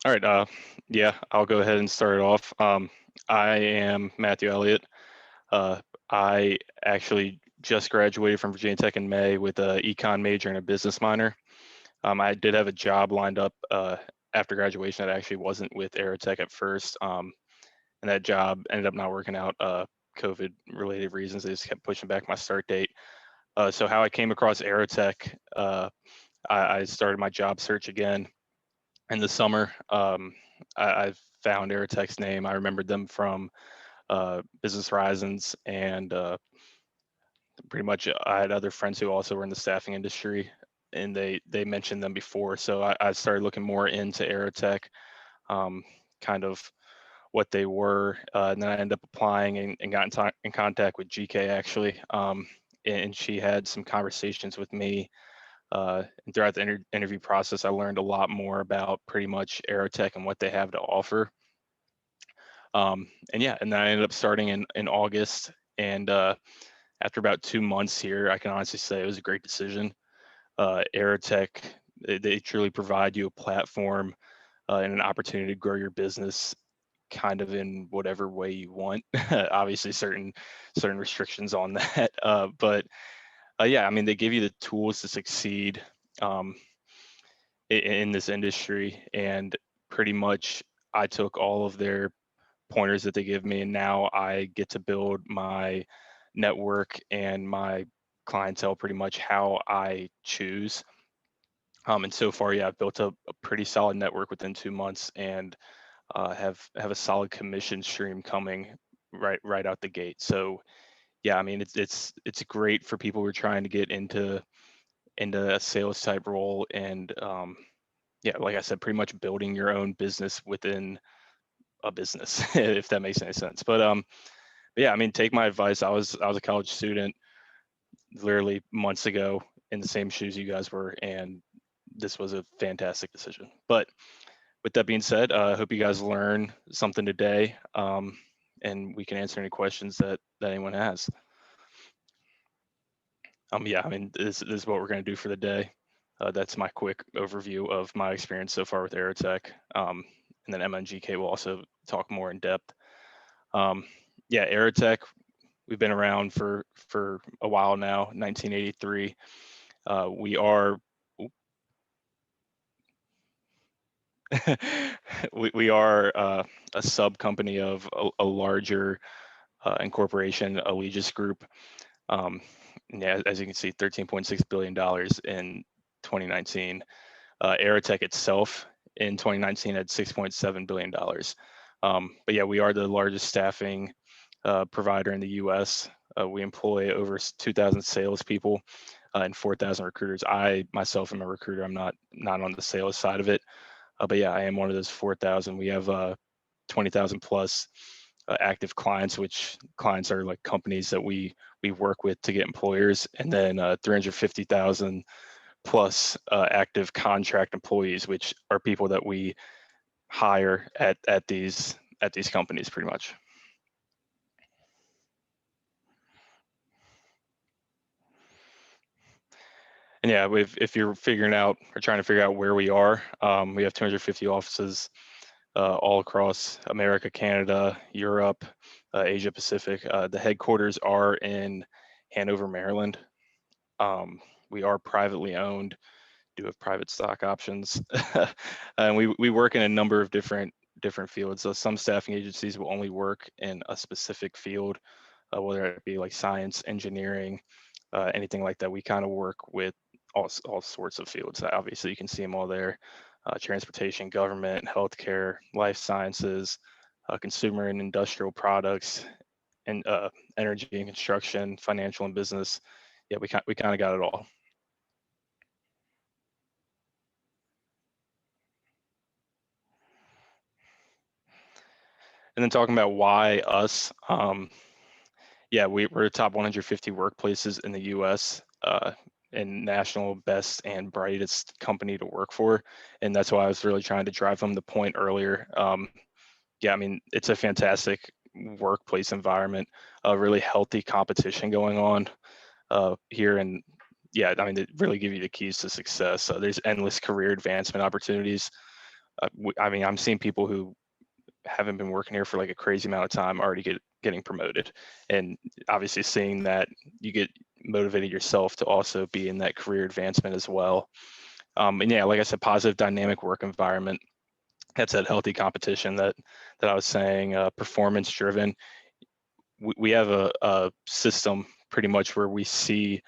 All right. Yeah, I'll go ahead and start it off. I am Matthew Elliott. Uh, I actually just graduated from Virginia Tech in May with a econ major and a business minor. I did have a job lined up after graduation that actually wasn't with Aerotech at first, and that job ended up not working out. COVID-related reasons. They just kept pushing back my start date. So how I came across Aerotech, I started my job search again in the summer. I found Aerotech's name. I remembered them from Business Horizons, and pretty much I had other friends who also were in the staffing industry, and they mentioned them before. So I started looking more into Aerotech, kind of what they were, and then I ended up applying and got in contact with GK actually, and she had some conversations with me. And throughout the interview process, I learned a lot more about pretty much Aerotech and what they have to offer. And yeah, and then I ended up starting in August. And after about 2 months here, I can honestly say it was a great decision. Aerotech, they truly provide you a platform and an opportunity to grow your business kind of in whatever way you want. Obviously, certain restrictions on that, but yeah, I mean, they give you the tools to succeed um, in this industry, and pretty much I took all of their pointers that they give me, and now I get to build my network and my clientele pretty much how I choose. And so far, yeah, I've built a pretty solid network within 2 months, and have a solid commission stream coming right out the gate. So yeah, I mean, it's great for people who are trying to get into a sales type role, and yeah, like I said, pretty much building your own business within a business, if that makes any sense. But yeah, I mean, take my advice. I was a college student literally months ago in the same shoes you guys were, and this was a fantastic decision. But with that being said, I hope you guys learn something today, and we can answer any questions that anyone has. Yeah, I mean, this is what we're going to do for the day. That's my quick overview of my experience so far with Aerotech. And then Emma and GK will also talk more in depth. Yeah, Aerotech, we've been around for a while now, 1983. We are we are a sub company of a larger incorporation, Allegis Group. Yeah, as you can see, $13.6 billion in 2019. Aerotech itself in 2019 had $6.7 billion. But yeah, we are the largest staffing provider in the US. We employ over 2,000 salespeople and 4,000 recruiters. I myself am a recruiter. I'm not on the sales side of it. But yeah, I am one of those 4,000. We have 20,000 plus active clients, which clients are like companies that we work with to get employers, and then 350,000 plus active contract employees, which are people that we hire at these companies, pretty much. And yeah, if you're figuring out or trying to figure out where we are, we have 250 offices all across America, Canada, Europe, Asia Pacific. The headquarters are in Hanover, Maryland. We are privately owned, do have private stock options, and we work in a number of different fields. So some staffing agencies will only work in a specific field, whether it be like science, engineering, anything like that. We kind of work with all sorts of fields. Obviously, you can see them all there: transportation, government, healthcare, life sciences, consumer and industrial products, and energy and construction, financial and business. Yeah, we kind of got it all. And then talking about why us, yeah, we're the top 150 workplaces in the U.S. And national best and brightest company to work for, and that's why I was really trying to drive home the point earlier. Yeah, I mean, it's a fantastic workplace environment, a really healthy competition going on here, and yeah, I mean, they really give you the keys to success. There's endless career advancement opportunities. I mean, I'm seeing people who haven't been working here for like a crazy amount of time already getting promoted, and obviously seeing that, you get motivated yourself to also be in that career advancement as well. And yeah, like I said, positive dynamic work environment. That's that healthy competition that I was saying. Performance driven. We have a system pretty much where we see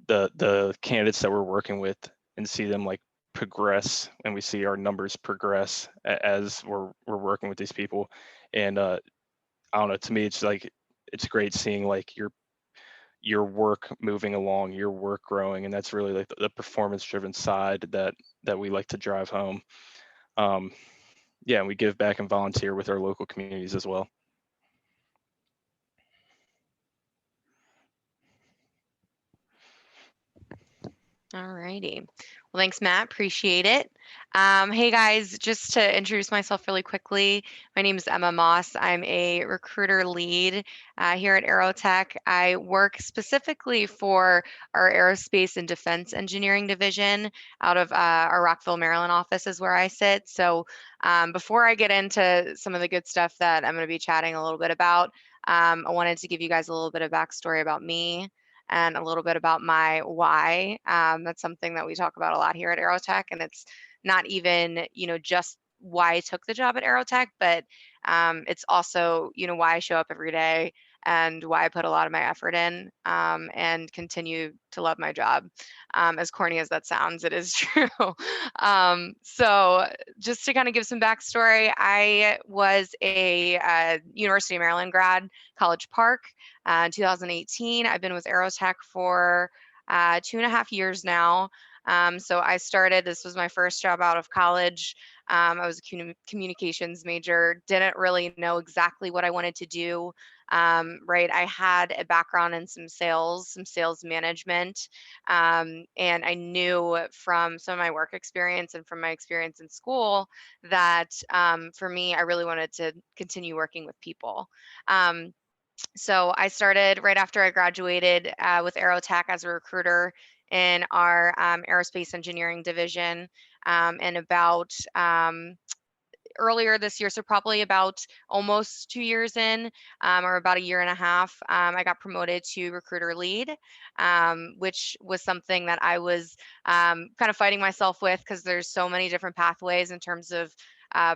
the candidates that we're working with and see them like progress, and we see our numbers progress as we're working with these people. And I don't know, to me it's like it's great seeing like your work moving along, your work growing, and that's really like the performance driven side that we like to drive home. um yeah, and we give back and volunteer with our local communities as well. All righty. Well, thanks, Matt. Appreciate it. Hey, guys, just to introduce myself really quickly, my name is Emma Moss. I'm a recruiter lead here at Aerotech. I work specifically for our aerospace and defense engineering division out of our Rockville, Maryland office is where I sit. So before I get into some of the good stuff that I'm going to be chatting a little bit about, I wanted to give you guys a little bit of backstory about me and a little bit about my why. That's something that we talk about a lot here at Aerotech, and it's not even, just why I took the job at Aerotech, but it's also, why I show up every day and why I put a lot of my effort in and continue to love my job. As corny as that sounds, it is true. So just to kind of give some backstory, I was a University of Maryland grad, College Park, 2018. I've been with Aerotech for 2.5 years now. So I started, this was my first job out of college. I was a communications major, didn't really know exactly what I wanted to do. Right, I had a background in some sales management, and I knew from some of my work experience and from my experience in school that for me, I really wanted to continue working with people. So I started right after I graduated with Aerotech as a recruiter in our aerospace engineering division. And about earlier this year, so probably about almost 2 years in, or about a year and a half, I got promoted to recruiter lead, which was something that I was kind of fighting myself with because there's so many different pathways in terms of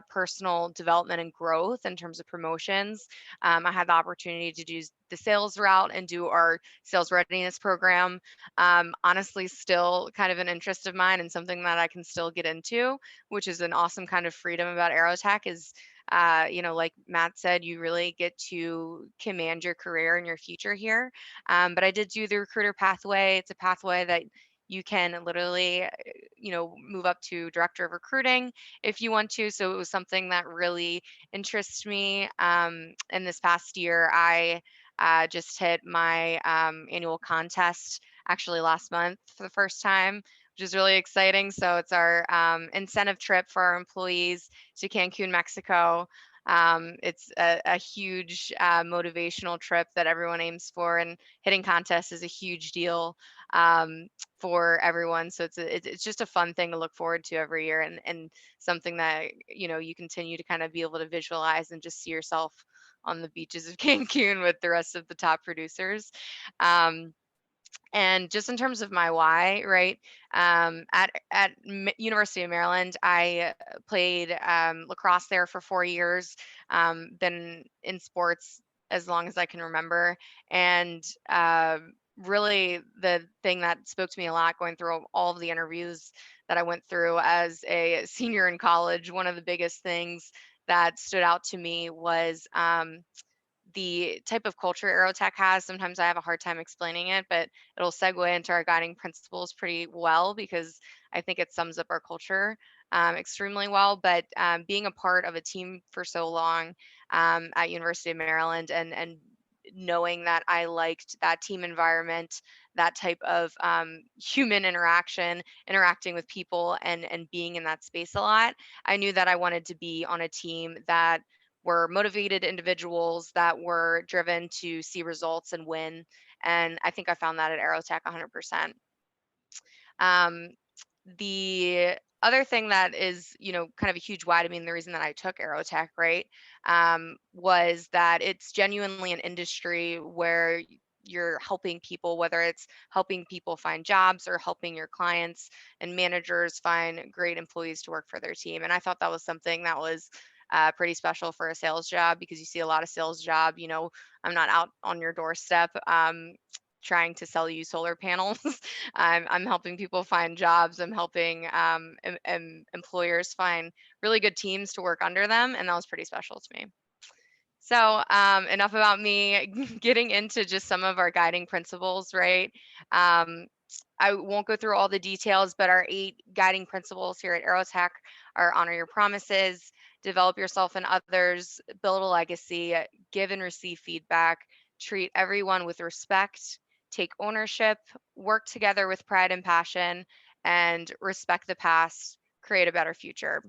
personal development and growth in terms of promotions. I had the opportunity to do the sales route and do our sales readiness program. Honestly, still kind of an interest of mine and something that I can still get into, which is an awesome kind of freedom about Aerotech is, like Matt said, you really get to command your career and your future here. But I did do the recruiter pathway. It's a pathway that you can literally, move up to director of recruiting if you want to. So it was something that really interests me. And this past year, I just hit my annual contest actually last month for the first time, which is really exciting. So it's our incentive trip for our employees to Cancun, Mexico. It's a huge motivational trip that everyone aims for, and hitting contests is a huge deal for everyone. So it's just a fun thing to look forward to every year, and something that you continue to kind of be able to visualize and just see yourself on the beaches of Cancun with the rest of the top producers. Um, and just in terms of my why, right? At University of Maryland, I played lacrosse there for 4 years. Been in sports as long as I can remember, and really the thing that spoke to me a lot going through all of the interviews that I went through as a senior in college, one of the biggest things that stood out to me was the type of culture Aerotech has. Sometimes I have a hard time explaining it, but it'll segue into our guiding principles pretty well because I think it sums up our culture extremely well. But being a part of a team for so long at University of Maryland, and knowing that I liked that team environment, that type of human interaction, interacting with people, and being in that space a lot, I knew that I wanted to be on a team that were motivated individuals that were driven to see results and win. And I think I found that at Aerotech 100%. Um, the other thing that is, kind of a huge why to me, and the reason that I took Aerotech, right, was that it's genuinely an industry where you're helping people, whether it's helping people find jobs or helping your clients and managers find great employees to work for their team. And I thought that was something that was pretty special for a sales job, because you see a lot of sales job, I'm not out on your doorstep. Trying to sell you solar panels. I'm helping people find jobs. I'm helping employers find really good teams to work under them, and that was pretty special to me. So, enough about me getting into just some of our guiding principles, right? Um, I won't go through all the details, but our 8 guiding principles here at Aerotech are: honor your promises, develop yourself and others, build a legacy, give and receive feedback, treat everyone with respect, take ownership, work together with pride and passion, and respect the past, create a better future.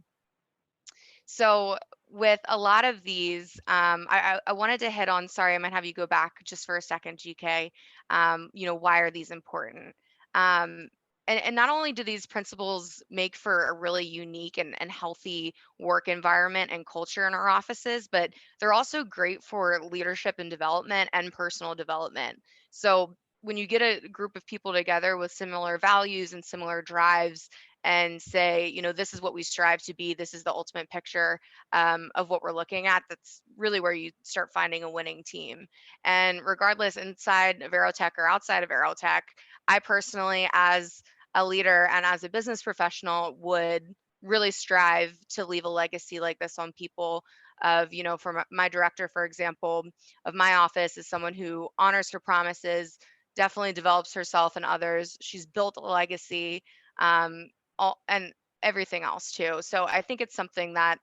So with a lot of these, I wanted to hit on. Sorry, I might have you go back just for a second, GK. Why are these important? Um, and not only do these principles make for a really unique and healthy work environment and culture in our offices, but they're also great for leadership and development and personal development. So when you get a group of people together with similar values and similar drives, and say, this is what we strive to be, this is the ultimate picture of what we're looking at, that's really where you start finding a winning team. And regardless, inside of Aerotech or outside of Aerotech, I personally, as a leader and as a business professional, would really strive to leave a legacy like this on people. Of, for my director, for example, of my office, is someone who honors her promises, definitely develops herself and others. She's built a legacy. Um, all and everything else too. So I think it's something that,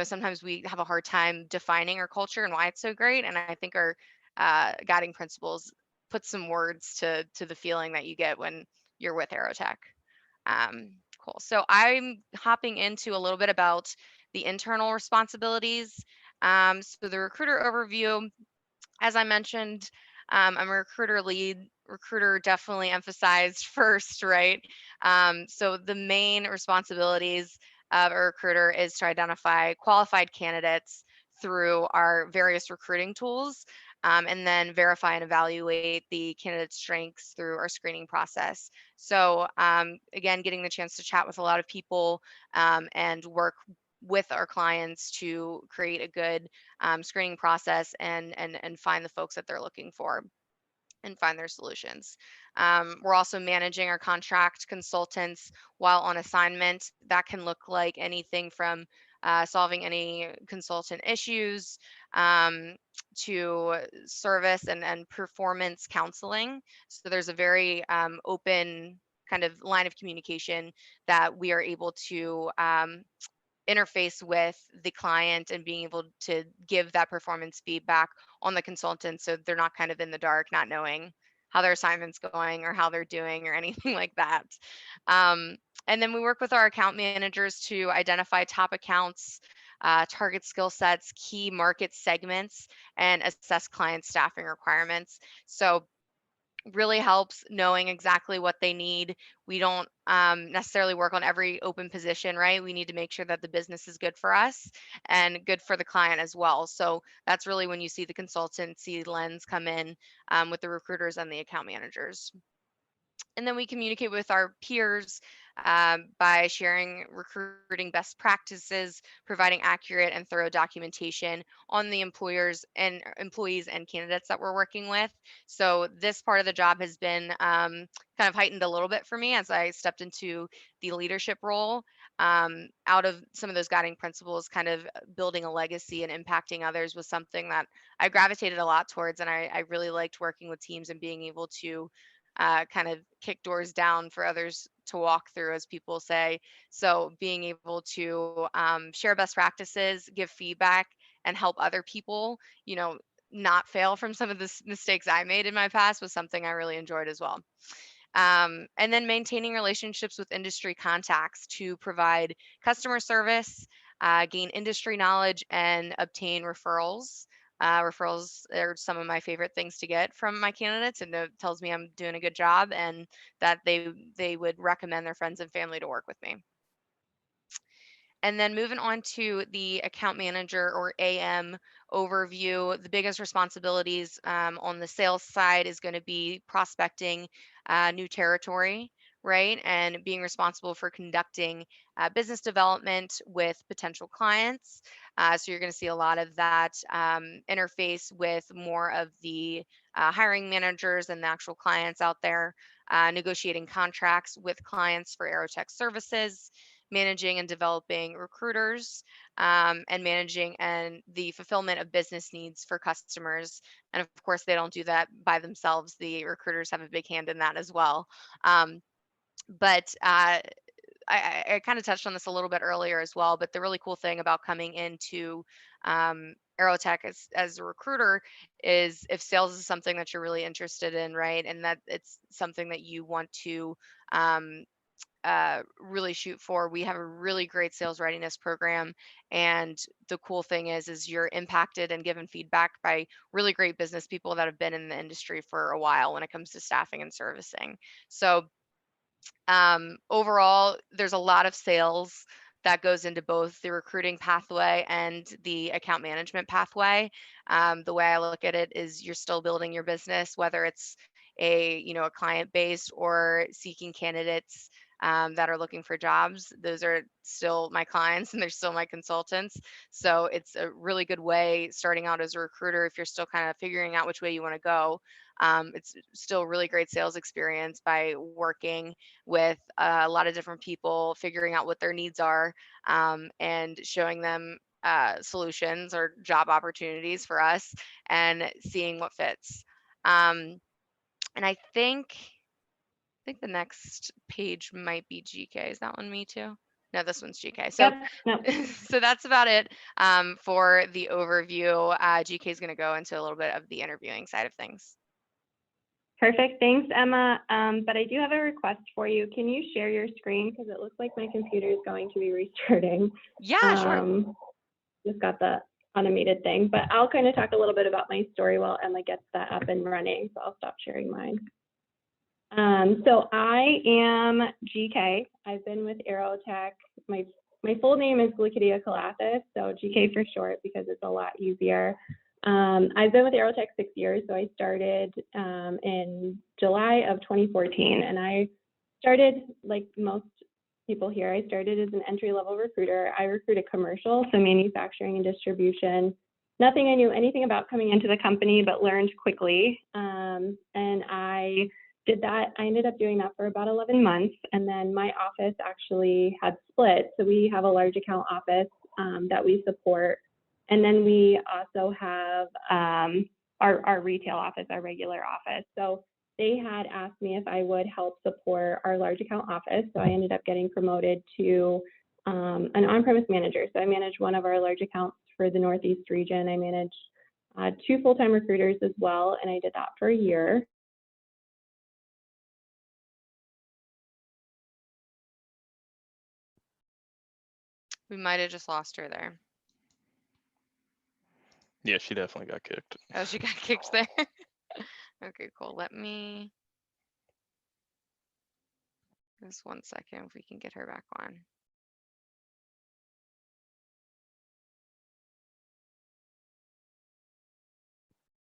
sometimes we have a hard time defining our culture and why it's so great. And I think our guiding principles put some words to the feeling that you get when you're with Aerotech. Cool. So I'm hopping into a little bit about the internal responsibilities. So the recruiter overview, as I mentioned, I'm a recruiter lead. Recruiter definitely emphasized first, right? So the main responsibilities of a recruiter is to identify qualified candidates through our various recruiting tools, and then verify and evaluate the candidate's strengths through our screening process. So again, getting the chance to chat with a lot of people, and work with our clients to create a good screening process, and find the folks that they're looking for and find their solutions. We're also managing our contract consultants while on assignment. That can look like anything from solving any consultant issues, um, to service and performance counseling. So there's a very open kind of line of communication that we are able to interface with the client, and being able to give that performance feedback on the consultant, so they're not kind of in the dark, not knowing how their assignment's going or how they're doing or anything like that. Um, and then we work with our account managers to identify top accounts, target skill sets, key market segments, and assess client staffing requirements. So really helps knowing exactly what they need. We don't necessarily work on every open position, right? We need to make sure that the business is good for us and good for the client as well. So that's really when you see the consultancy lens come in, with the recruiters and the account managers. And then we communicate with our peers, by sharing recruiting best practices, providing accurate and thorough documentation on the employers and employees and candidates that we're working with. So this part of the job has been kind of heightened a little bit for me as I stepped into the leadership role. Out of some of those guiding principles, kind of building a legacy and impacting others was something that I gravitated a lot towards, and I really liked working with teams and being able to kind of kick doors down for others to walk through, as people say. So being able to share best practices, give feedback, and help other people, not fail from some of the mistakes I made in my past, was something I really enjoyed as well. And then maintaining relationships with industry contacts to provide customer service, gain industry knowledge, and obtain referrals. Referrals are some of my favorite things to get from my candidates, and it tells me I'm doing a good job and that they would recommend their friends and family to work with me. And then moving on to the account manager or AM overview, the biggest responsibilities on the sales side is going to be prospecting new territory, right? And being responsible for conducting business development with potential clients. So you're going to see a lot of that interface with more of the hiring managers and the actual clients out there, negotiating contracts with clients for Aerotech services, managing and developing recruiters, and managing and the fulfillment of business needs for customers. And of course, they don't do that by themselves. The recruiters have a big hand in that as well. But I kind of touched on this a little bit earlier as well, but the really cool thing about coming into Aerotech as a recruiter is if sales is something that you're really interested in, right? And that it's something that you want to um, really shoot for. We have a really great sales readiness program, and the cool thing is you're impacted and given feedback by really great business people that have been in the industry for a while when it comes to staffing and servicing. So overall, there's a lot of sales that goes into both the recruiting pathway and the account management pathway. The way I look at it is you're still building your business, whether it's a client base or seeking candidates that are looking for jobs. Those are still my clients and they're still my consultants. So it's a really good way starting out as a recruiter if you're still kind of figuring out which way you want to go. It's still a really great sales experience by working with a lot of different people, figuring out what their needs are, and showing them solutions or job opportunities for us and seeing what fits. And I think the next page might be GK. Is that one me too? No, this one's GK. So, Yep. No. so that's about it for the overview. GK is going to go into a little bit of the interviewing side of things. Perfect. Thanks, Emma. But I do have a request for you. Can you share your screen? Because it looks like my computer is going to be restarting. Yeah, sure. Just got the automated thing, but I'll kind of talk a little bit about my story while Emma gets that up and running. So I'll stop sharing mine. So I am GK. I've been with Aerotech. My full name is Glycidia Calathis, so GK for short because it's a lot easier. I've been with Aerotech 6 years, so I started in July of 2014, and I started, like most people here, I started as an entry-level recruiter. I recruited commercial, so manufacturing and distribution. Nothing I knew anything about coming into the company, but learned quickly. And I did that. I ended up doing that for about 11 months, and then my office actually had split. So we have a large account office that we support. And then we also have our retail office, our regular office. So they had asked me if I would help support our large account office. So I ended up getting promoted to an on-premise manager. So I managed one of our large accounts for the Northeast region. I managed 2 full-time recruiters as well, and I did that for a year. We might have just lost her there. Yeah, she definitely got kicked. Oh, she got kicked there. Okay, cool. Let me just 1 second if we can get her back on.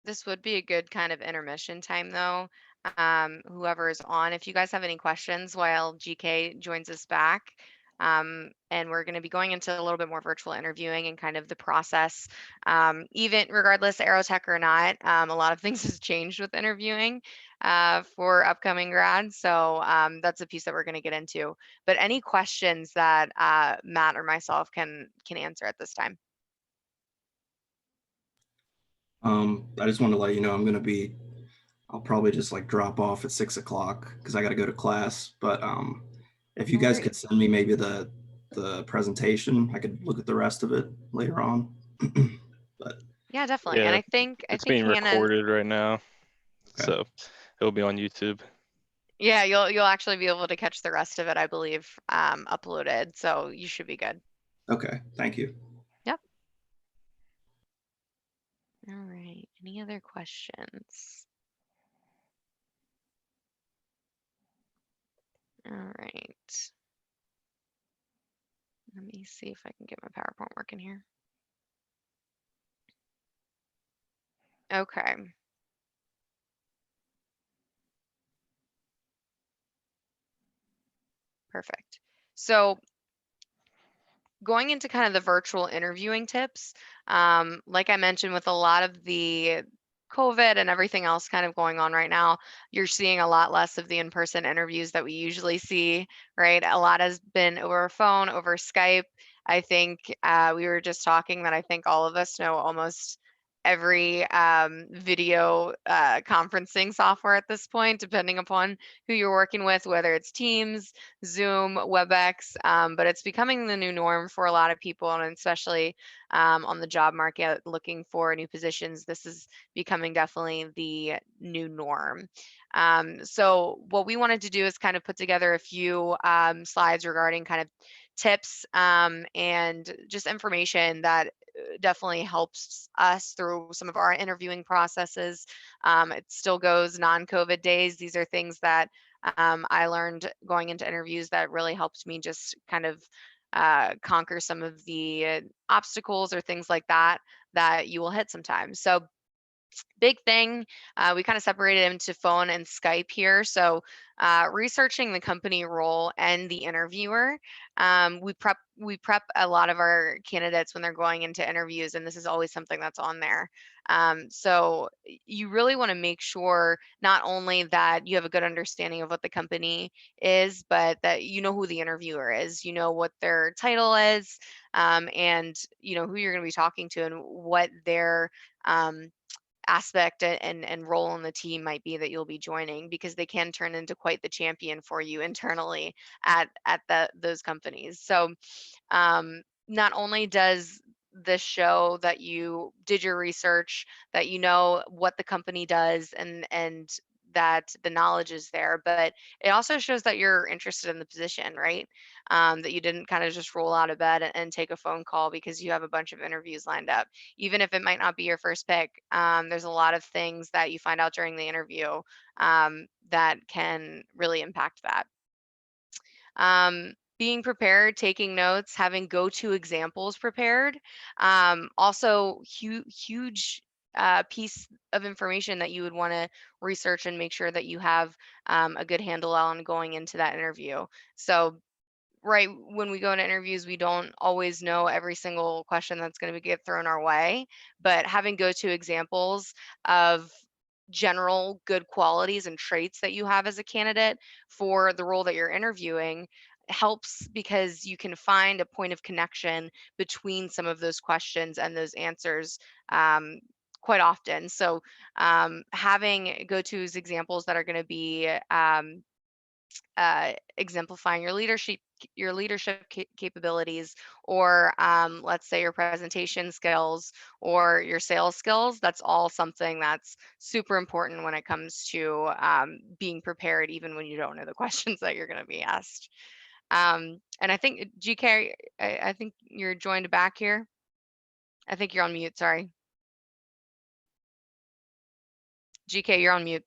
This would be a good kind of intermission time though. Whoever is on, if you guys have any questions while GK joins us back, and we're going to be going into a little bit more virtual interviewing and kind of the process, even regardless Aerotech or not, a lot of things has changed with interviewing for upcoming grads. So that's a piece that we're going to get into. But any questions that Matt or myself can answer at this time? I just want to let you know I'll probably just like drop off at 6 o'clock because I got to go to class. But if you No guys worries. could send me maybe the presentation, I could look at the rest of it later on. But Yeah, definitely. And Yeah, I it's think being Hannah. recorded right now, okay. so it'll be on YouTube. Yeah, you'll actually be able to catch the rest of it, I believe, uploaded. So you should be good. Okay, thank you. Yep. All right. Any other questions? All right. Let me see if I can get my PowerPoint working here. Okay. Perfect. So going into kind of the virtual interviewing tips, like I mentioned, with a lot of the COVID and everything else kind of going on right now, you're seeing a lot less of the in-person interviews that we usually see, right? A lot has been over phone, over Skype. I think we were just talking that I think all of us know almost every video conferencing software at this point, depending upon who you're working with, whether it's Teams, Zoom, WebEx, but it's becoming the new norm for a lot of people, and especially on the job market looking for new positions. This is becoming definitely the new norm. So what we wanted to do is kind of put together a few slides regarding kind of tips and just information that definitely helps us through some of our interviewing processes. It still goes non-COVID days. These are things that I learned going into interviews that really helped me just kind of conquer some of the obstacles or things like that that you will hit sometimes. So big thing, we kind of separated into phone and Skype here. So researching the company role and the interviewer, we prep a lot of our candidates when they're going into interviews, and this is always something that's on there. So you really want to make sure not only that you have a good understanding of what the company is, but that you know who the interviewer is, you know what their title is, and you know who you're going to be talking to and what their aspect and role in the team might be that you'll be joining, because they can turn into quite the champion for you internally at those companies. So not only does this show that you did your research, that you know what the company does and that the knowledge is there, but it also shows that you're interested in the position, right? That you didn't kind of just roll out of bed and take a phone call because you have a bunch of interviews lined up. Even if it might not be your first pick, there's a lot of things that you find out during the interview that can really impact that. Being prepared, taking notes, having go-to examples prepared. Also, huge piece of information that you would want to research and make sure that you have a good handle on going into that interview. So right when we go into interviews, we don't always know every single question that's going to get thrown our way, but having go-to examples of general good qualities and traits that you have as a candidate for the role that you're interviewing helps, because you can find a point of connection between some of those questions and those answers quite often. So having go-tos examples that are going to be exemplifying your leadership capabilities, or let's say your presentation skills or your sales skills. That's all something that's super important when it comes to being prepared, even when you don't know the questions that you're going to be asked. And I think GK, I think you're joined back here. I think you're on mute. Sorry, GK, you're on mute.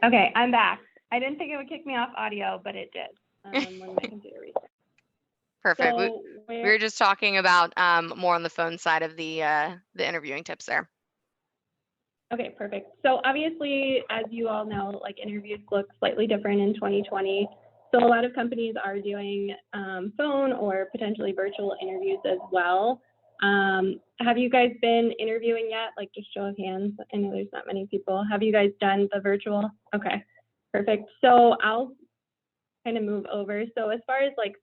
Okay, I'm back. I didn't think it would kick me off audio, but it did when my computer restarted. Perfect. So We were just talking about more on the phone side of the interviewing tips there. Okay, perfect. So obviously, as you all know, like interviews look slightly different in 2020. So a lot of companies are doing phone or potentially virtual interviews as well. Have you guys been interviewing yet? Like, just show of hands. I know there's not many people. Have you guys done the virtual? Okay, perfect. So I'll kind of move over. So as far as like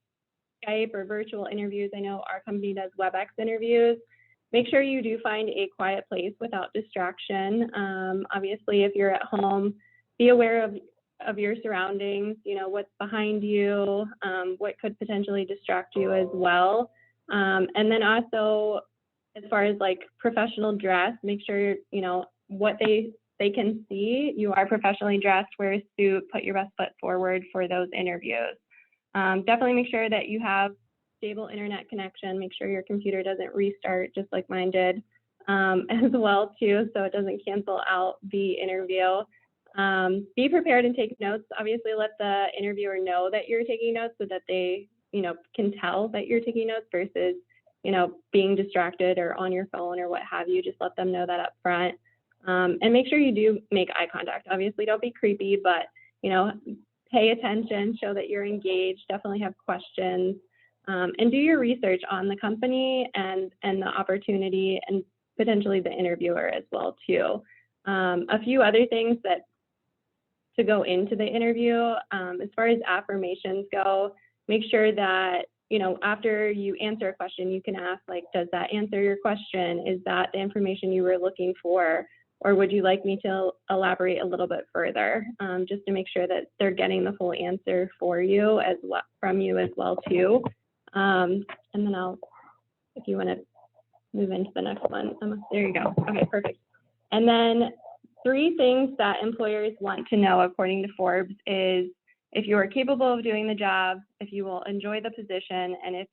Skype or virtual interviews, I know our company does WebEx interviews. Make sure you do find a quiet place without distraction. Obviously, if you're at home, be aware of your surroundings, you know, what's behind you, what could potentially distract you as well. And then also, as far as like professional dress, make sure, you know, what they can see, you are professionally dressed, wear a suit, put your best foot forward for those interviews. Definitely make sure that you have stable internet connection. Make sure your computer doesn't restart just like mine did as well too, so it doesn't cancel out the interview. Be prepared and take notes. Obviously, let the interviewer know that you're taking notes so that they, can tell that you're taking notes versus, being distracted or on your phone or what have you. Just let them know that up front. And make sure you do make eye contact. Obviously, don't be creepy, but, pay attention, show that you're engaged, definitely have questions, and do your research on the company and the opportunity and potentially the interviewer as well, too. A few other things that to go into the interview, as far as affirmations go, make sure that, after you answer a question, you can ask, like, does that answer your question? Is that the information you were looking for? Or would you like me to elaborate a little bit further, just to make sure that they're getting the full answer for you as well, from you as well, too. And then if you want to move into the next one, there you go. Okay, perfect. And then 3 things that employers want to know, according to Forbes, is if you are capable of doing the job, if you will enjoy the position, and if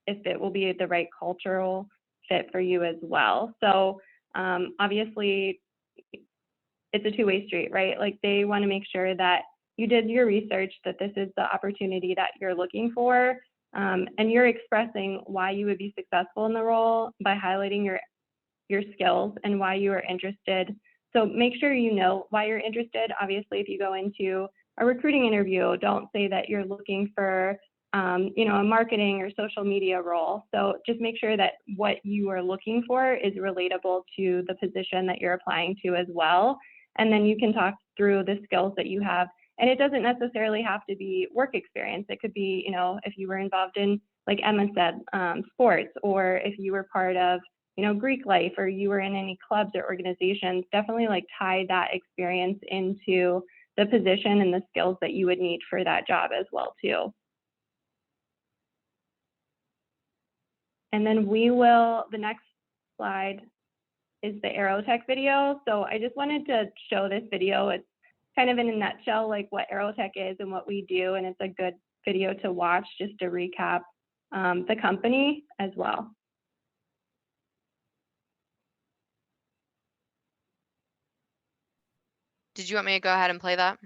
it will be the right cultural fit for you as well. So obviously, it's a two-way street, right? Like, they want to make sure that you did your research, that this is the opportunity that you're looking for, and you're expressing why you would be successful in the role by highlighting your skills and why you are interested. So make sure you know why you're interested. Obviously, if you go into a recruiting interview, don't say that you're looking for, a marketing or social media role. So just make sure that what you are looking for is relatable to the position that you're applying to as well. And then you can talk through the skills that you have. And it doesn't necessarily have to be work experience. It could be, if you were involved in, like Emma said, sports, or if you were part of, Greek life, or you were in any clubs or organizations. Definitely like tie that experience into the position and the skills that you would need for that job as well, too. And then the next slide is the Aerotech video. So I just wanted to show this video. It's kind of in a nutshell, like what Aerotech is and what we do. And it's a good video to watch just to recap the company as well. Did you want me to go ahead and play that?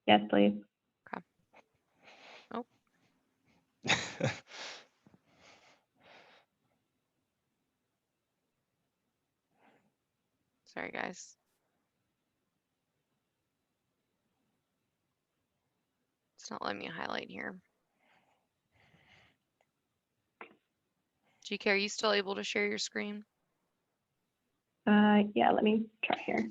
Yes, please. Okay. Oh. Sorry, guys. It's not letting me highlight here. GK, are you still able to share your screen? Yeah, let me try here.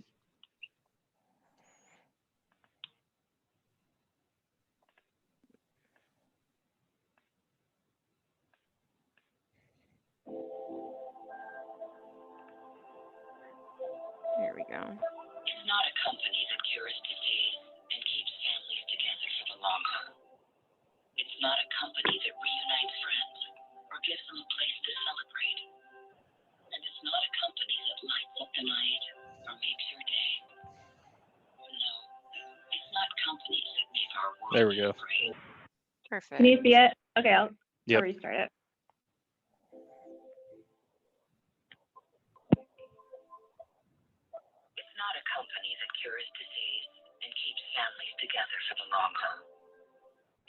There we go. It's not a company that cures disease and keeps families together for the long haul. It's not a company that reunites friends or gives them a place to celebrate. And it's not a company that lights up the night or makes your day. No, it's not companies that make our world There we go. great. Perfect. Can you see it? Okay, I'll Yep. restart it. It's not a company that cures disease and keeps families together for the long haul.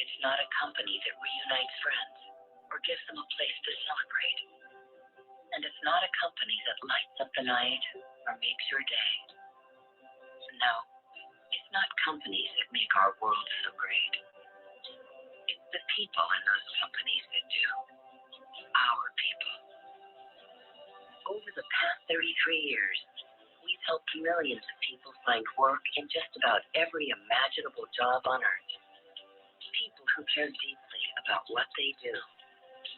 It's not a company that reunites friends or gives them a place to celebrate. And it's not a company that lights up the night or makes your day. No, it's not companies that make our world so great. It's the people in those companies that do. Our people. Over the past 33 years, we've helped millions of people find work in just about every imaginable job on earth. People who care deeply about what they do.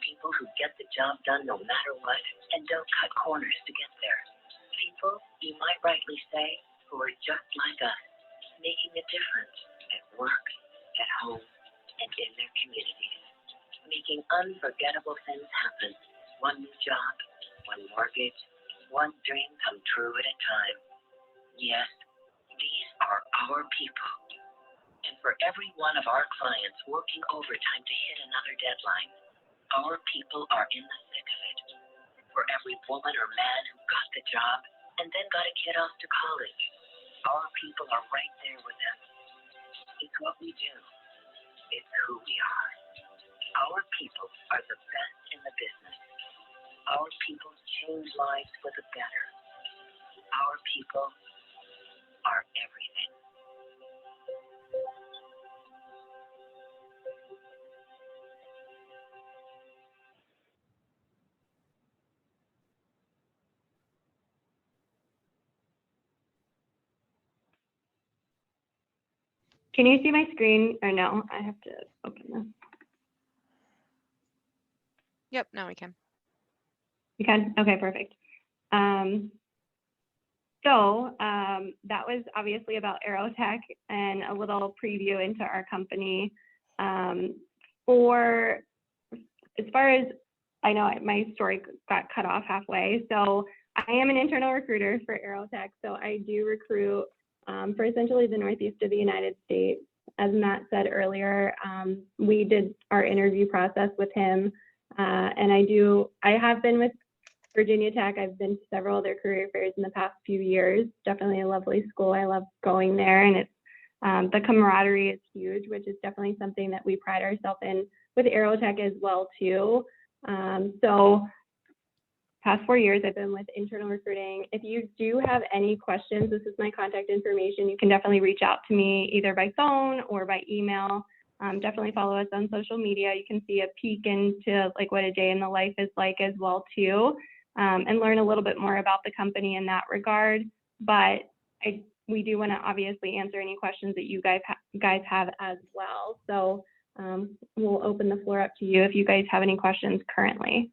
People who get the job done no matter what and don't cut corners to get there. People, you might rightly say, who are just like us, making a difference at work, at home, and in their communities. Making unforgettable things happen. One new job, one mortgage, one dream come true at a time. Yes, these are our people. And for every one of our clients working overtime to hit another deadline, our people are in the thick of it. For every woman or man who got the job and then got a kid off to college, Our people are right there with them. It's what we do. It's who we are. Our people are the best in the business. Our people change lives for the better. Our people are everything. Can you see my screen or no? I have to open this. Yep, now we can. You can? Okay, perfect. That was obviously about Aerotech and a little preview into our company. For as far as I know, my story got cut off halfway. So I am an internal recruiter for Aerotech. So I do recruit for essentially the Northeast of the United States. As Matt said earlier, we did our interview process with him. And I have been with Virginia Tech. I've been to several of their career fairs in the past few years. Definitely a lovely school. I love going there, and it's the camaraderie is huge, which is definitely something that we pride ourselves in with Aerotech as well too. So past 4 years, I've been with internal recruiting. If you do have any questions, this is my contact information. You can definitely reach out to me either by phone or by email. Definitely follow us on social media. You can see a peek into like what a day in the life is like as well too, and learn a little bit more about the company in that regard. But we do want to obviously answer any questions that you guys have as well. So we'll open the floor up to you if you guys have any questions currently.